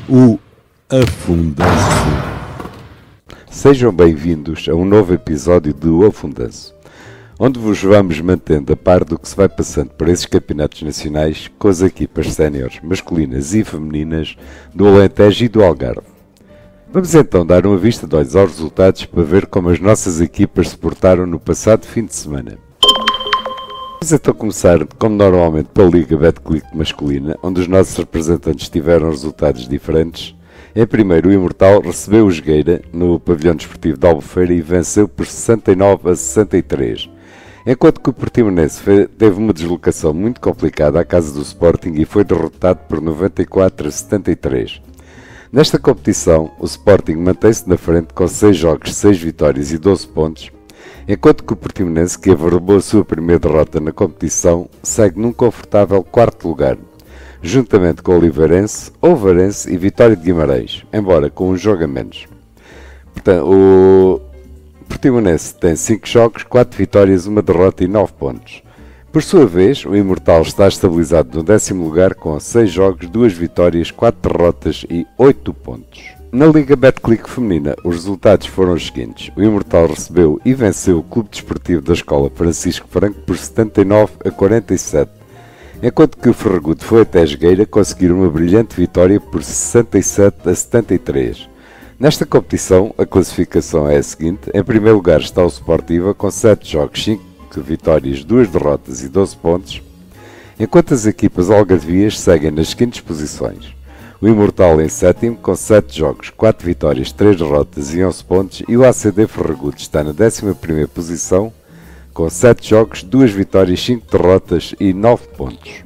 O Afundanço. Sejam bem-vindos a um novo episódio do Afundanço, onde vos vamos mantendo a par do que se vai passando por esses campeonatos nacionais com as equipas séniores, masculinas e femininas do Alentejo e do Algarve. Vamos então dar uma vista de olhos aos resultados para ver como as nossas equipas se portaram no passado fim de semana. Vamos então começar, como normalmente, pela Liga Betclic masculina, onde os nossos representantes tiveram resultados diferentes. Em primeiro, o Imortal recebeu o Jogueira no pavilhão desportivo de Albufeira e venceu por 69-63. Enquanto que o Portimonense teve uma deslocação muito complicada à casa do Sporting e foi derrotado por 94-73. Nesta competição, o Sporting mantém-se na frente com 6 jogos, 6 vitórias e 12 pontos, enquanto que o Portimonense, que averbou a sua primeira derrota na competição, segue num confortável 4º lugar, juntamente com o Oliveirense, Ovarense e Vitória de Guimarães, embora com um jogo a menos. Portanto, o Portimonense tem 5 jogos, 4 vitórias, 1 derrota e 9 pontos. Por sua vez, o Imortal está estabilizado no 10º lugar com 6 jogos, 2 vitórias, 4 derrotas e 8 pontos. Na Liga Betclic feminina, os resultados foram os seguintes. O Imortal recebeu e venceu o Clube Desportivo da Escola Francisco Franco por 79-47, enquanto que o Ferragudo foi até Jogueira conseguir uma brilhante vitória por 67-73. Nesta competição, a classificação é a seguinte. Em primeiro lugar está o Sportiva com 7 jogos, 5 vitórias, 2 derrotas e 12 pontos, enquanto as equipas algarvias seguem nas seguintes posições. O Imortal em 7º com 7 jogos, 4 vitórias, 3 derrotas e 11 pontos, e o ACD Ferragudo está na 11ª posição com 7 jogos, 2 vitórias, 5 derrotas e 9 pontos.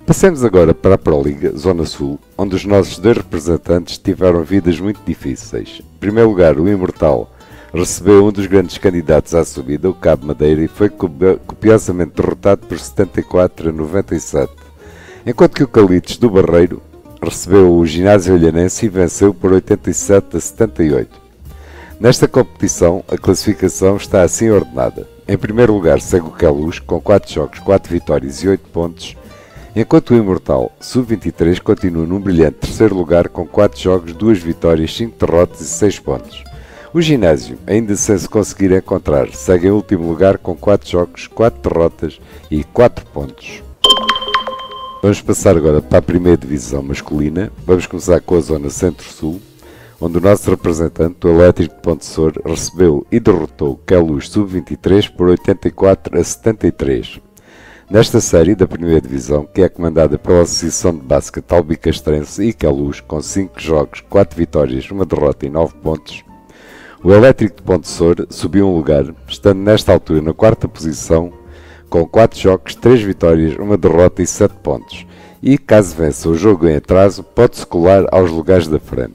Passemos agora para a Proliga, Zona Sul, onde os nossos 2 representantes tiveram vidas muito difíceis. Em primeiro lugar, o Imortal recebeu um dos grandes candidatos à subida, o Cabo Madeira, e foi copiosamente derrotado por 74-97. Enquanto que o Calitos do Barreiro recebeu o Ginásio Olhanense e venceu por 87-78. Nesta competição, a classificação está assim ordenada. Em primeiro lugar segue o Queluz, com 4 jogos, 4 vitórias e 8 pontos, enquanto o Imortal, Sub-23, continua num brilhante 3º lugar com 4 jogos, 2 vitórias, 5 derrotas e 6 pontos. O Ginásio, ainda sem se conseguir encontrar, segue em último lugar com 4 jogos, 4 derrotas e 4 pontos. Vamos passar agora para a primeira divisão masculina. Vamos começar com a zona Centro-Sul, onde o nosso representante, o Elétrico de Pontessor, recebeu e derrotou o Queluz Sub-23 por 84-73. Nesta série da primeira divisão, que é comandada pela Associação de Basquete Albicastrense e Queluz, com 5 jogos, 4 vitórias, 1 derrota e 9 pontos, o Elétrico de Pontessor subiu um lugar, estando nesta altura na 4ª posição, com 4 jogos, 3 vitórias, 1 derrota e 7 pontos, e caso vença o jogo em atraso, pode-se colar aos lugares da frente.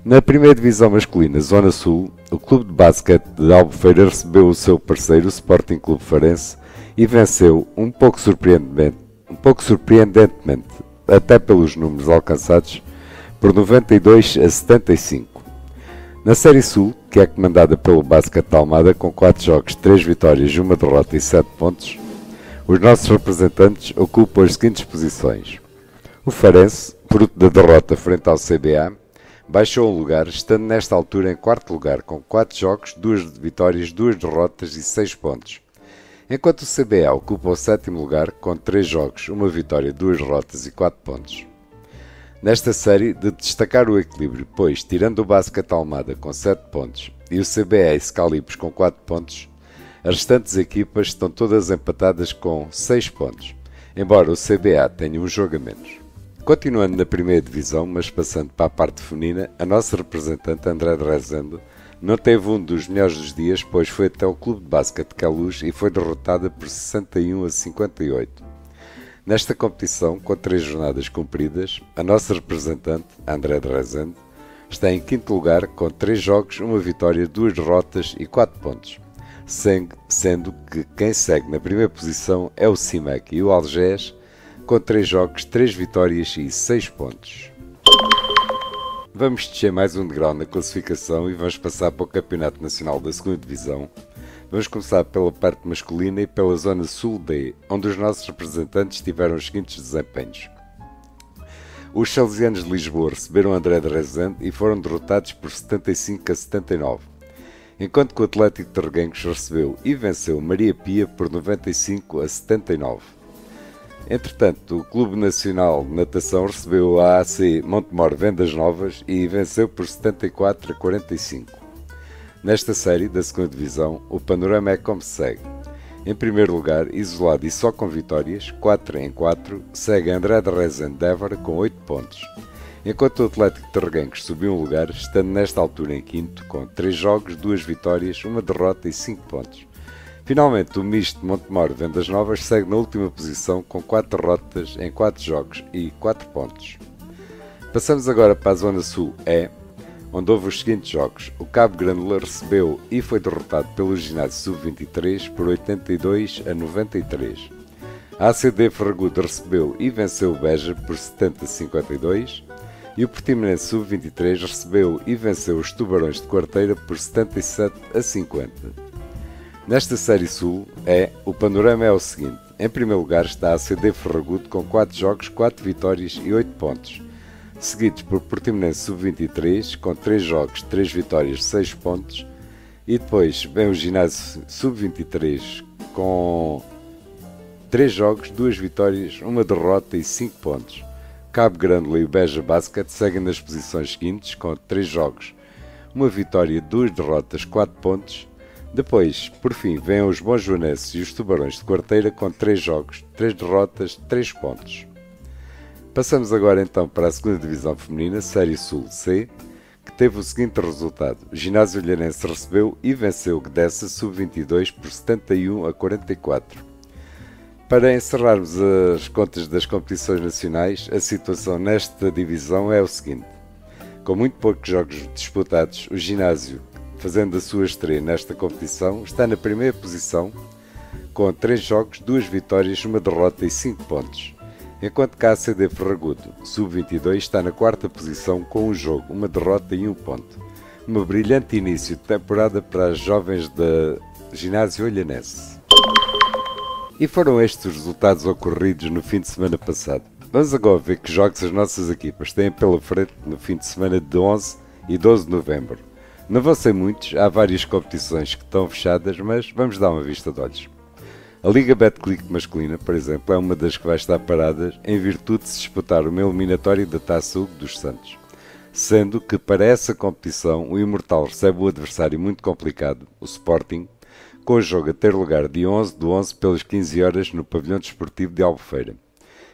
Na primeira divisão masculina, Zona Sul, o Clube de Basquete de Albufeira recebeu o seu parceiro, o Sporting Clube Farense, e venceu um pouco surpreendentemente, até pelos números alcançados, por 92-75. Na Série Sul, que é comandada pelo Basquete de Almada, com 4 jogos, 3 vitórias, 1 derrota e 7 pontos, os nossos representantes ocupam as seguintes posições. O Farense, fruto da derrota frente ao CBA, baixou um lugar, estando nesta altura em 4º lugar, com 4 jogos, 2 vitórias, 2 derrotas e 6 pontos, enquanto o CBA ocupa o 7º lugar, com 3 jogos, 1 vitória, 2 derrotas e 4 pontos. Nesta série, de destacar o equilíbrio, pois, tirando o Basquete Almada com 7 pontos e o CBA Escalipos com 4 pontos, as restantes equipas estão todas empatadas com 6 pontos, embora o CBA tenha um jogo a menos. Continuando na primeira divisão, mas passando para a parte feminina, a nossa representante André de Rezende não teve um dos melhores dos dias, pois foi até o Clube de Basquete de Queluz e foi derrotada por 61-58. Nesta competição, com 3 jornadas cumpridas, a nossa representante, André de Rezende, está em 5º lugar com 3 jogos, 1 vitória, 2 derrotas e 4 pontos, sendo que quem segue na primeira posição é o CIMEC e o Algés, com 3 jogos, 3 vitórias e 6 pontos. Vamos descer mais um degrau na classificação e vamos passar para o Campeonato Nacional da 2ª Divisão. Vamos começar pela parte masculina e pela zona Sul D, onde os nossos representantes tiveram os seguintes desempenhos. Os Salesianos de Lisboa receberam André de Rezende e foram derrotados por 75-79, enquanto que o Atlético de Reguengos recebeu e venceu Maria Pia por 95-79. Entretanto, o Clube Nacional de Natação recebeu a AC Montemor Vendas Novas e venceu por 74-45. Nesta série da segunda divisão, o panorama é como segue. Em primeiro lugar, isolado e só com vitórias, 4 em 4, segue André de Rezende de Évora com 8 pontos, enquanto o Atlético de Reguengos subiu um lugar, estando nesta altura em quinto, com 3 jogos, 2 vitórias, 1 derrota e 5 pontos. Finalmente, o Misto de Montemor Vendas Novas segue na última posição com 4 derrotas em 4 jogos e 4 pontos. Passamos agora para a Zona Sul E, onde houve os seguintes jogos. O Cabo Grândola recebeu e foi derrotado pelo Ginásio Sub-23 por 82-93. A ACD Ferragudo recebeu e venceu o Beja por 70-52. E o Portimonense Sub-23 recebeu e venceu os Tubarões de Quarteira por 77-50. Nesta Série Sul, o panorama é o seguinte. Em primeiro lugar está a ACD Ferragudo com 4 jogos, 4 vitórias e 8 pontos, seguidos por Portimonense Sub-23 com 3 jogos, 3 vitórias, 6 pontos, e depois vem o Ginásio Sub-23 com 3 jogos, 2 vitórias, 1 derrota e 5 pontos. Cabo Grândola e o Beja Basket seguem nas posições seguintes com 3 jogos, 1 vitória, 2 derrotas, 4 pontos. Depois, por fim, vêm os Bons Joanenses e os Tubarões de Quarteira com 3 jogos, 3 derrotas, 3 pontos. Passamos agora então para a segunda divisão feminina, Série Sul C, que teve o seguinte resultado. O Ginásio Olhanense recebeu e venceu o Gdessa Sub-22 por 71-44. Para encerrarmos as contas das competições nacionais, a situação nesta divisão é o seguinte. Com muito poucos jogos disputados, o Ginásio, fazendo a sua estreia nesta competição, está na primeira posição com 3 jogos, 2 vitórias, 1 derrota e 5 pontos. Enquanto que a ACD Ferragudo, Sub-22, está na quarta posição com 1 jogo, 1 derrota e 1 ponto. Um brilhante início de temporada para as jovens da Ginásio Olhanense. E foram estes os resultados ocorridos no fim de semana passado. Vamos agora ver que jogos as nossas equipas têm pela frente no fim de semana de 11 e 12 de novembro. Não vão ser muitos, há várias competições que estão fechadas, mas vamos dar uma vista de olhos. A Liga Betclic masculina, por exemplo, é uma das que vai estar parada em virtude de se disputar uma eliminatória da Taça Hugo dos Santos. Sendo que para essa competição o Imortal recebe um adversário muito complicado, o Sporting, com o jogo a ter lugar dia 11 de 11 pelas 15 horas no Pavilhão Desportivo de Albufeira.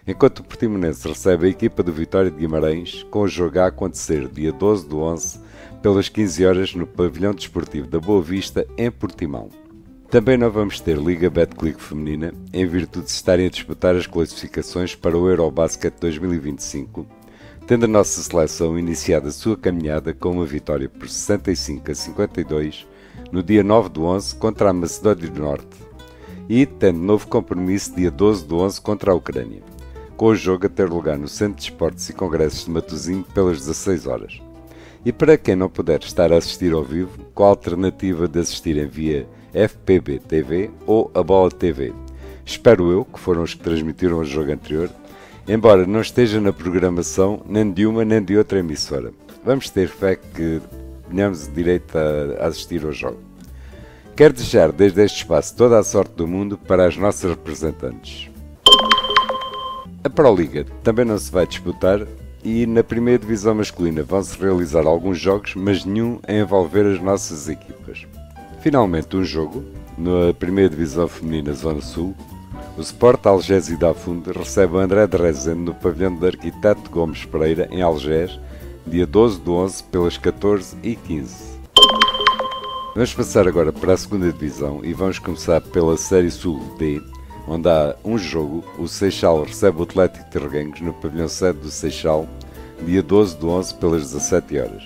Enquanto o Portimonense recebe a equipa do Vitória de Guimarães, com o jogo a acontecer dia 12 de 11 pelas 15 horas no Pavilhão Desportivo da Boa Vista, em Portimão. Também não vamos ter Liga Betclic feminina, em virtude de estarem a disputar as classificações para o Eurobasket 2025, tendo a nossa seleção iniciado a sua caminhada com uma vitória por 65-52 no dia 9 de 11 contra a Macedónia do Norte e tendo novo compromisso dia 12 de 11 contra a Ucrânia, com o jogo a ter lugar no Centro de Esportes e Congressos de Matosinhos pelas 16 horas. E para quem não puder estar a assistir ao vivo, com a alternativa de assistirem via FPB TV ou a Bola TV. Espero eu, que foram os que transmitiram o jogo anterior, embora não esteja na programação nem de uma nem de outra emissora. Vamos ter fé que tenhamos direito a assistir ao jogo. Quero desejar desde este espaço toda a sorte do mundo para as nossas representantes. A Proliga também não se vai disputar e na primeira divisão masculina vão-se realizar alguns jogos, mas nenhum a envolver as nossas equipas. Finalmente um jogo, na primeira divisão feminina Zona Sul, o Sport Algés e da Funde recebe o André de Rezende no pavilhão de Arquiteto Gomes Pereira, em Algés, dia 12 de 11 pelas 14h15. Vamos passar agora para a segunda divisão e vamos começar pela Série Sul D, onde há um jogo. O Seixal recebe o Atlético de Reguengos no pavilhão 7 do Seixal, dia 12 de 11 pelas 17 horas.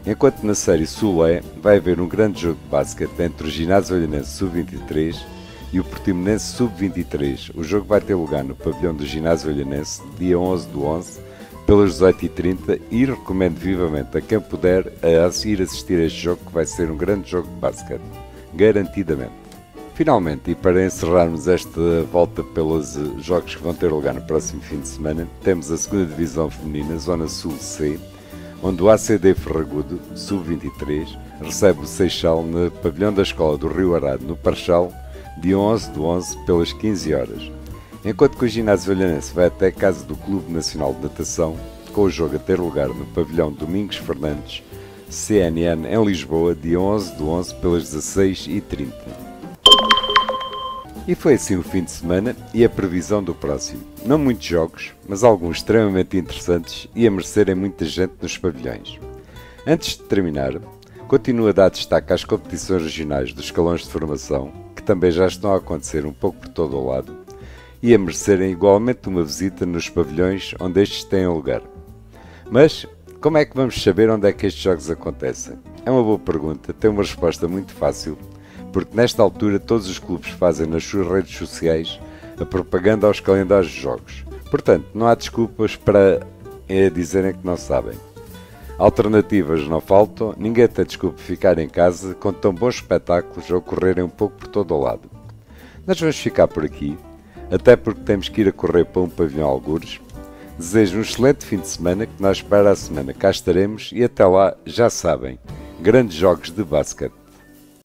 Enquanto na Série Sul E vai haver um grande jogo de basquete entre o Ginásio Olhanense Sub-23 e o Portimonense Sub-23. O jogo vai ter lugar no pavilhão do Ginásio Olhanense, dia 11 de 11, pelas 18h30 e recomendo vivamente a quem puder a ir assistir a este jogo, que vai ser um grande jogo de basquete, garantidamente. Finalmente, e para encerrarmos esta volta pelos jogos que vão ter lugar no próximo fim de semana, temos a 2ª Divisão Feminina, Zona Sul C, onde o ACD Ferragudo, Sub-23, recebe o Seixal no pavilhão da Escola do Rio Arado, no Parchal, dia 11/11, pelas 15 horas. Enquanto que o Ginásio Olhanense vai até a casa do Clube Nacional de Natação, com o jogo a ter lugar no pavilhão Domingos Fernandes, CNN, em Lisboa, dia 11/11, pelas 16h30. E foi assim o fim de semana e a previsão do próximo. Não muitos jogos, mas alguns extremamente interessantes e a merecerem muita gente nos pavilhões. Antes de terminar, continuo a dar destaque às competições regionais dos escalões de formação, que também já estão a acontecer um pouco por todo o lado, e a merecerem igualmente uma visita nos pavilhões onde estes têm lugar. Mas, como é que vamos saber onde é que estes jogos acontecem? É uma boa pergunta, tem uma resposta muito fácil, porque nesta altura todos os clubes fazem nas suas redes sociais a propaganda aos calendários de jogos. Portanto, não há desculpas para dizerem que não sabem. Alternativas não faltam, ninguém tem desculpa de ficar em casa com tão bons espetáculos a ocorrerem um pouco por todo o lado. Nós vamos ficar por aqui, até porque temos que ir a correr para um pavilhão algures. Desejo um excelente fim de semana, que nós para a semana cá estaremos e até lá, já sabem, grandes jogos de basquete.